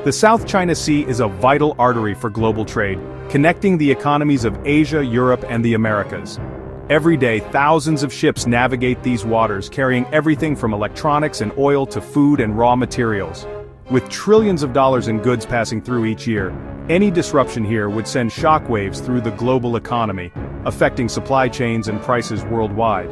The South China Sea is a vital artery for global trade, connecting the economies of Asia, Europe, and the Americas. Every day, thousands of ships navigate these waters, carrying everything from electronics and oil to food and raw materials. With trillions of dollars in goods passing through each year, any disruption here would send shockwaves through the global economy, affecting supply chains and prices worldwide.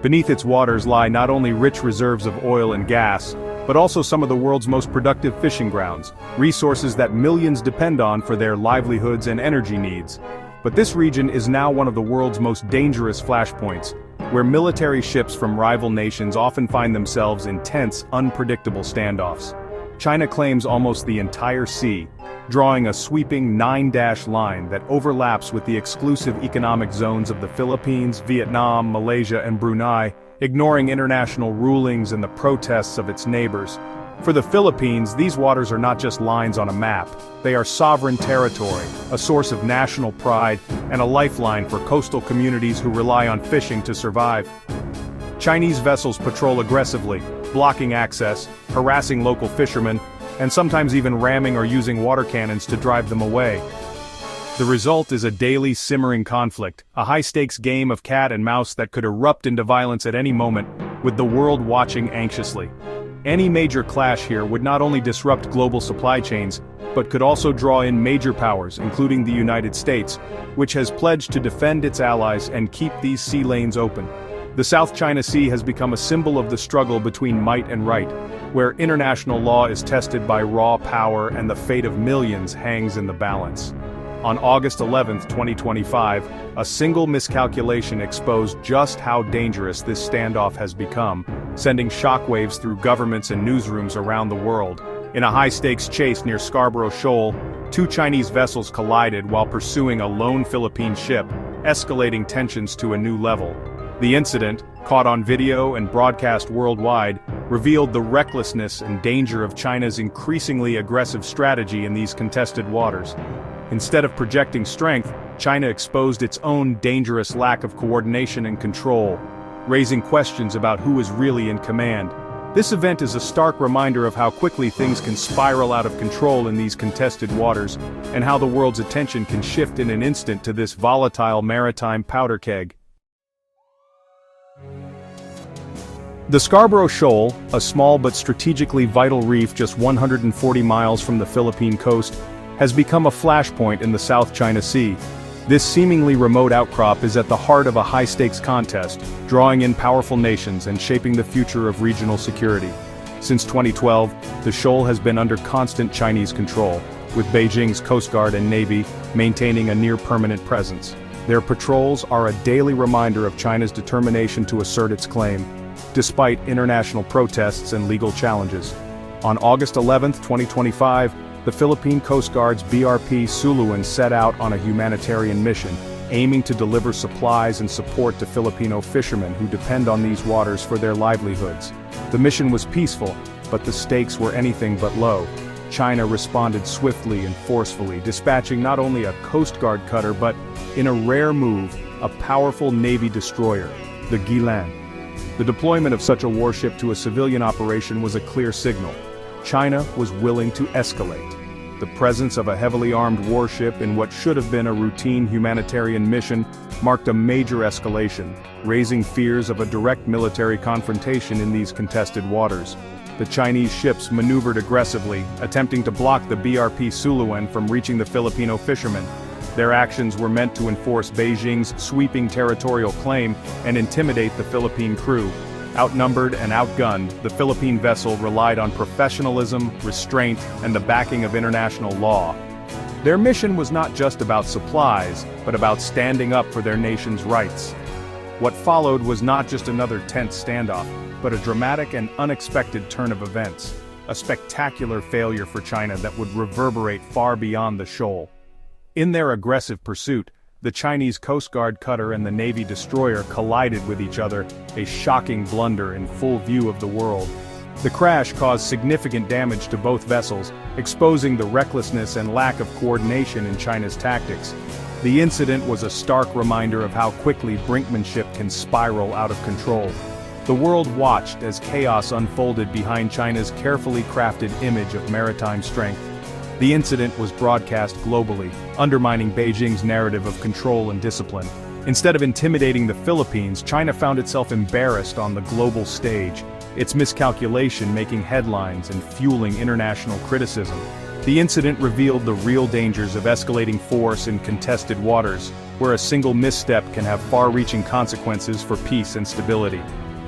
Beneath its waters lie not only rich reserves of oil and gas, but also some of the world's most productive fishing grounds, resources that millions depend on for their livelihoods and energy needs. But this region is now one of the world's most dangerous flashpoints, where military ships from rival nations often find themselves in tense, unpredictable standoffs. China claims almost the entire sea, drawing a sweeping 9-dash line that overlaps with the exclusive economic zones of the Philippines, Vietnam, Malaysia, and Brunei, ignoring international rulings and the protests of its neighbors. For the Philippines, these waters are not just lines on a map. They are sovereign territory, a source of national pride, and a lifeline for coastal communities who rely on fishing to survive. Chinese vessels patrol aggressively, blocking access, harassing local fishermen, and sometimes even ramming or using water cannons to drive them away. The result is a daily simmering conflict, a high-stakes game of cat and mouse that could erupt into violence at any moment, with the world watching anxiously. Any major clash here would not only disrupt global supply chains, but could also draw in major powers, including the United States, which has pledged to defend its allies and keep these sea lanes open. The South China Sea has become a symbol of the struggle between might and right, where international law is tested by raw power and the fate of millions hangs in the balance. On August 11, 2025, a single miscalculation exposed just how dangerous this standoff has become, sending shockwaves through governments and newsrooms around the world. In a high-stakes chase near Scarborough Shoal, two Chinese vessels collided while pursuing a lone Philippine ship, escalating tensions to a new level. The incident, caught on video and broadcast worldwide, revealed the recklessness and danger of China's increasingly aggressive strategy in these contested waters. Instead of projecting strength, China exposed its own dangerous lack of coordination and control, raising questions about who is really in command. This event is a stark reminder of how quickly things can spiral out of control in these contested waters, and how the world's attention can shift in an instant to this volatile maritime powder keg. The Scarborough Shoal, a small but strategically vital reef just 140 miles from the Philippine coast, has become a flashpoint in the South China Sea. This seemingly remote outcrop is at the heart of a high-stakes contest, drawing in powerful nations and shaping the future of regional security. Since 2012, the shoal has been under constant Chinese control, with Beijing's Coast Guard and Navy maintaining a near-permanent presence. Their patrols are a daily reminder of China's determination to assert its claim, despite international protests and legal challenges. On August 11, 2025, the Philippine Coast Guard's BRP Suluan set out on a humanitarian mission, aiming to deliver supplies and support to Filipino fishermen who depend on these waters for their livelihoods. The mission was peaceful, but the stakes were anything but low. China responded swiftly and forcefully, dispatching not only a Coast Guard cutter but, in a rare move, a powerful Navy destroyer, the Gilan. The deployment of such a warship to a civilian operation was a clear signal. China was willing to escalate. The presence of a heavily armed warship in what should have been a routine humanitarian mission marked a major escalation, raising fears of a direct military confrontation in these contested waters. The Chinese ships maneuvered aggressively, attempting to block the BRP Suluan from reaching the Filipino fishermen. Their actions were meant to enforce Beijing's sweeping territorial claim and intimidate the Philippine crew. Outnumbered and outgunned, the Philippine vessel relied on professionalism, restraint, and the backing of international law. Their mission was not just about supplies, but about standing up for their nation's rights. What followed was not just another tense standoff, but a dramatic and unexpected turn of events. A spectacular failure for China that would reverberate far beyond the shoal. In their aggressive pursuit, the Chinese Coast Guard cutter and the Navy destroyer collided with each other, a shocking blunder in full view of the world. The crash caused significant damage to both vessels, exposing the recklessness and lack of coordination in China's tactics. The incident was a stark reminder of how quickly brinkmanship can spiral out of control. The world watched as chaos unfolded behind China's carefully crafted image of maritime strength. The incident was broadcast globally, undermining Beijing's narrative of control and discipline. Instead of intimidating the Philippines, China found itself embarrassed on the global stage, its miscalculation making headlines and fueling international criticism. The incident revealed the real dangers of escalating force in contested waters, where a single misstep can have far-reaching consequences for peace and stability.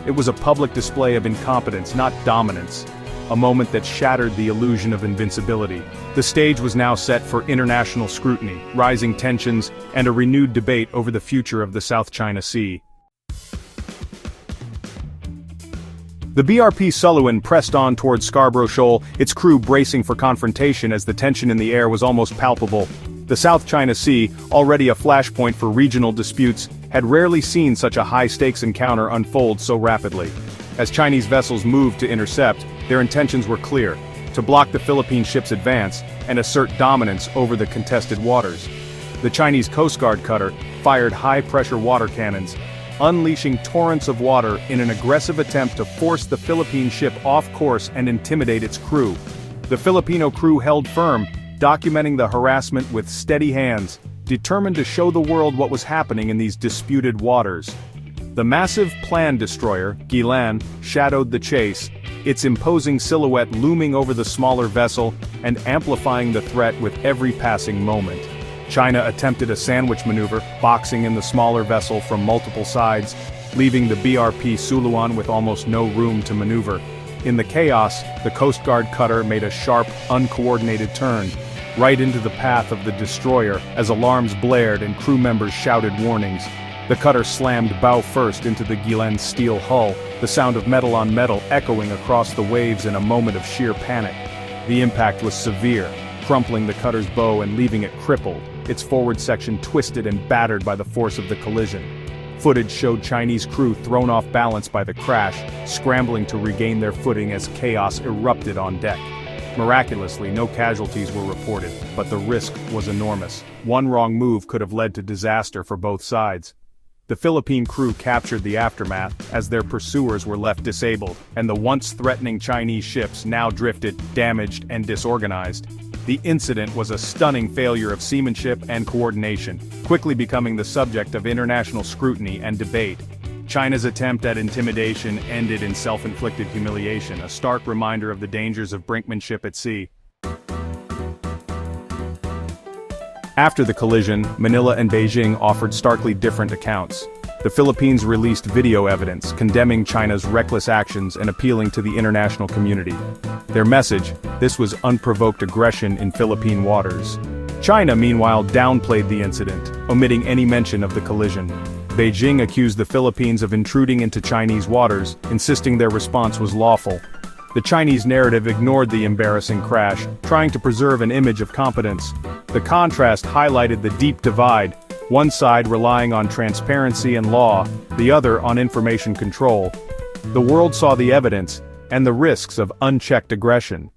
It was a public display of incompetence, not dominance, a moment that shattered the illusion of invincibility. The stage was now set for international scrutiny, rising tensions, and a renewed debate over the future of the South China Sea. The BRP Suluan pressed on towards Scarborough Shoal, its crew bracing for confrontation as the tension in the air was almost palpable. The South China Sea, already a flashpoint for regional disputes, had rarely seen such a high-stakes encounter unfold so rapidly. As Chinese vessels moved to intercept, their intentions were clear: to block the Philippine ship's advance and assert dominance over the contested waters. The Chinese Coast Guard cutter fired high-pressure water cannons, unleashing torrents of water in an aggressive attempt to force the Philippine ship off course and intimidate its crew. The Filipino crew held firm, documenting the harassment with steady hands, determined to show the world what was happening in these disputed waters. The massive planned destroyer, Gilan, shadowed the chase, its imposing silhouette looming over the smaller vessel and amplifying the threat with every passing moment. China attempted a sandwich maneuver, boxing in the smaller vessel from multiple sides, leaving the BRP Suluan with almost no room to maneuver. In the chaos, the Coast Guard cutter made a sharp, uncoordinated turn, right into the path of the destroyer as alarms blared and crew members shouted warnings. The cutter slammed bow first into the Gilan's steel hull, the sound of metal on metal echoing across the waves in a moment of sheer panic. The impact was severe, crumpling the cutter's bow and leaving it crippled, its forward section twisted and battered by the force of the collision. Footage showed Chinese crew thrown off balance by the crash, scrambling to regain their footing as chaos erupted on deck. Miraculously, no casualties were reported, but the risk was enormous. One wrong move could have led to disaster for both sides. The Philippine crew captured the aftermath, as their pursuers were left disabled, and the once threatening Chinese ships now drifted, damaged and disorganized. The incident was a stunning failure of seamanship and coordination, quickly becoming the subject of international scrutiny and debate. China's attempt at intimidation ended in self-inflicted humiliation, a stark reminder of the dangers of brinkmanship at sea. After the collision, Manila and Beijing offered starkly different accounts. The Philippines released video evidence condemning China's reckless actions and appealing to the international community. Their message: this was unprovoked aggression in Philippine waters. China, meanwhile, downplayed the incident, omitting any mention of the collision. Beijing accused the Philippines of intruding into Chinese waters, insisting their response was lawful. The Chinese narrative ignored the embarrassing crash, trying to preserve an image of competence. The contrast highlighted the deep divide, one side relying on transparency and law, the other on information control. The world saw the evidence, and the risks of unchecked aggression.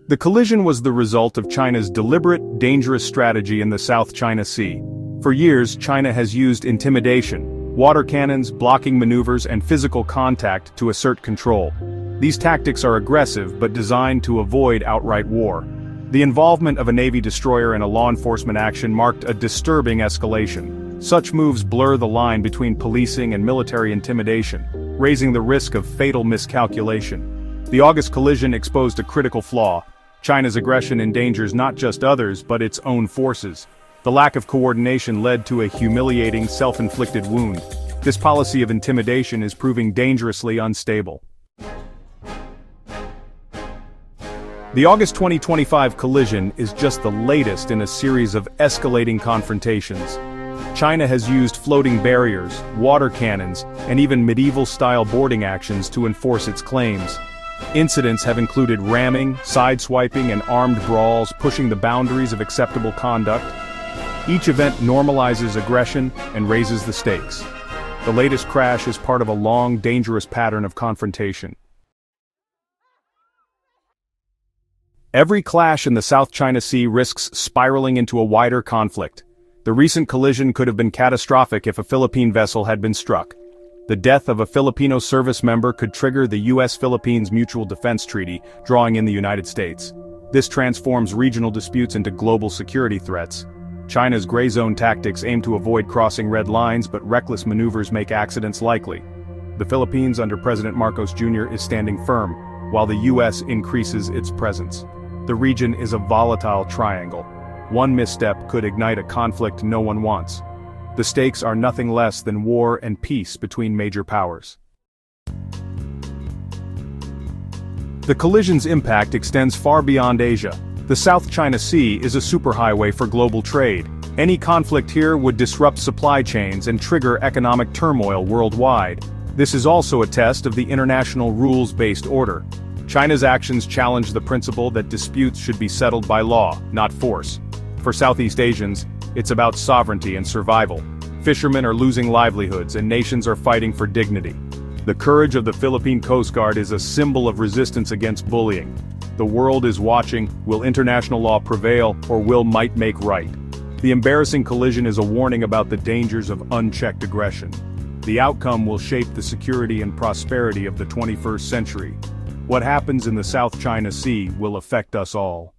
The collision was the result of China's deliberate, dangerous strategy in the South China Sea. For years, China has used intimidation, water cannons, blocking maneuvers, and physical contact to assert control. These tactics are aggressive but designed to avoid outright war. The involvement of a Navy destroyer in a law enforcement action marked a disturbing escalation. Such moves blur the line between policing and military intimidation, raising the risk of fatal miscalculation. The August collision exposed a critical flaw. China's aggression endangers not just others but its own forces. The lack of coordination led to a humiliating, self-inflicted wound. This policy of intimidation is proving dangerously unstable. The August 2025 collision is just the latest in a series of escalating confrontations. China has used floating barriers, water cannons, and even medieval-style boarding actions to enforce its claims. Incidents have included ramming, sideswiping, and armed brawls, pushing the boundaries of acceptable conduct. Each event normalizes aggression and raises the stakes. The latest crash is part of a long, dangerous pattern of confrontation. Every clash in the South China Sea risks spiraling into a wider conflict. The recent collision could have been catastrophic if a Philippine vessel had been struck. The death of a Filipino service member could trigger the U.S.-Philippines Mutual Defense Treaty, drawing in the United States. This transforms regional disputes into global security threats. China's gray zone tactics aim to avoid crossing red lines, but reckless maneuvers make accidents likely. The Philippines under President Marcos Jr. is standing firm, while the U.S. increases its presence. The region is a volatile triangle. One misstep could ignite a conflict no one wants. The stakes are nothing less than war and peace between major powers. The collision's impact extends far beyond Asia. The South China Sea is a superhighway for global trade. Any conflict here would disrupt supply chains and trigger economic turmoil worldwide. This is also a test of the international rules-based order. China's actions challenge the principle that disputes should be settled by law, not force. For Southeast Asians, it's about sovereignty and survival. Fishermen are losing livelihoods and nations are fighting for dignity. The courage of the Philippine Coast Guard is a symbol of resistance against bullying. The world is watching. Will international law prevail, or will might make right? The embarrassing collision is a warning about the dangers of unchecked aggression. The outcome will shape the security and prosperity of the 21st century. What happens in the South China Sea will affect us all.